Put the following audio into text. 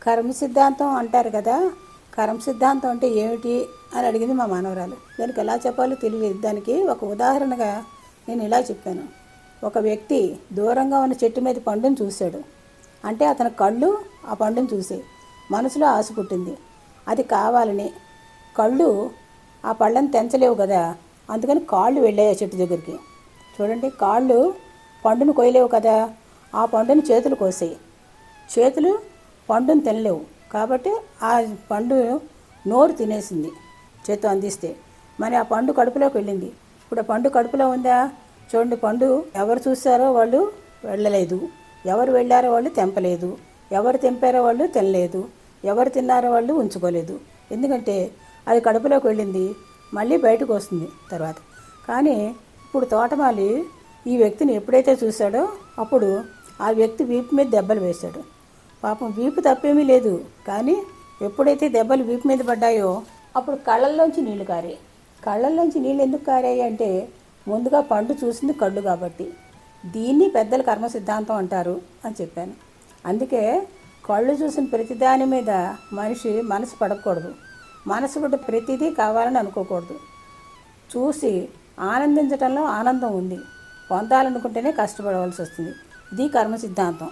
కర్మ సిద్ధాంతం అంటారు కదా, కర్మ సిద్ధాంతం అంటే ఏమిటి అని అడిగింది మా మనవరాలు. దానికి ఎలా చెప్పాలో తెలియదు. దానికి ఒక ఉదాహరణగా నేను ఇలా చెప్పాను. ఒక వ్యక్తి దూరంగా ఉన్న చెట్టు మీద పండును చూశాడు. అంటే అతని కళ్ళు ఆ పండును చూసే మనసులో ఆశ పుట్టింది. అది కావాలని కళ్ళు ఆ పళ్ళని తెంచలేవు కదా, అందుకని కాళ్ళు వెళ్ళాయి ఆ చెట్టు దగ్గరికి. చూడండి, కాళ్ళు పండును కొయ్యలేవు కదా, ఆ పండుని చేతులు కోసాయి. చేతులు పండును తినలేవు కాబట్టి ఆ పండు నోరు తినేసింది చేత్తో అందిస్తే. మరి ఆ పండు కడుపులోకి వెళ్ళింది. ఇప్పుడు ఆ పండు కడుపులో ఉందా? చూడండి, పండు ఎవరు చూసారో వాళ్ళు వెళ్ళలేదు, ఎవరు వెళ్ళారో వాళ్ళు తెంపలేదు, ఎవరు తెంపారో వాళ్ళు తినలేదు, ఎవరు తిన్నారో వాళ్ళు ఉంచుకోలేదు. ఎందుకంటే అది కడుపులోకి వెళ్ళింది, మళ్ళీ బయటకు వస్తుంది తర్వాత. కానీ ఇప్పుడు తోటమాలి ఈ వ్యక్తిని ఎప్పుడైతే చూశాడో అప్పుడు ఆ వ్యక్తి వీపు మీద దెబ్బలు వేశాడు. పాపం వీపు తప్పేమీ లేదు, కానీ ఎప్పుడైతే దెబ్బలు వీపు మీద పడ్డాయో అప్పుడు కళ్ళల్లోంచి నీళ్లు కారాయి. కళ్ళల్లోంచి నీళ్ళు ఎందుకు కారాయి అంటే ముందుగా పండు చూసింది కళ్ళు కాబట్టి. దీన్ని పెద్దల కర్మ సిద్ధాంతం అంటారు అని చెప్పాను. అందుకే కళ్ళు చూసిన ప్రతిదాని మీద మనిషి మనసు పడకూడదు, మనసు పడ్డ ప్రతిదీ కావాలని అనుకోకూడదు. చూసి ఆనందించడంలో ఆనందం ఉంది, పొందాలనుకుంటేనే కష్టపడవలసి వస్తుంది. ఇది కర్మ సిద్ధాంతం.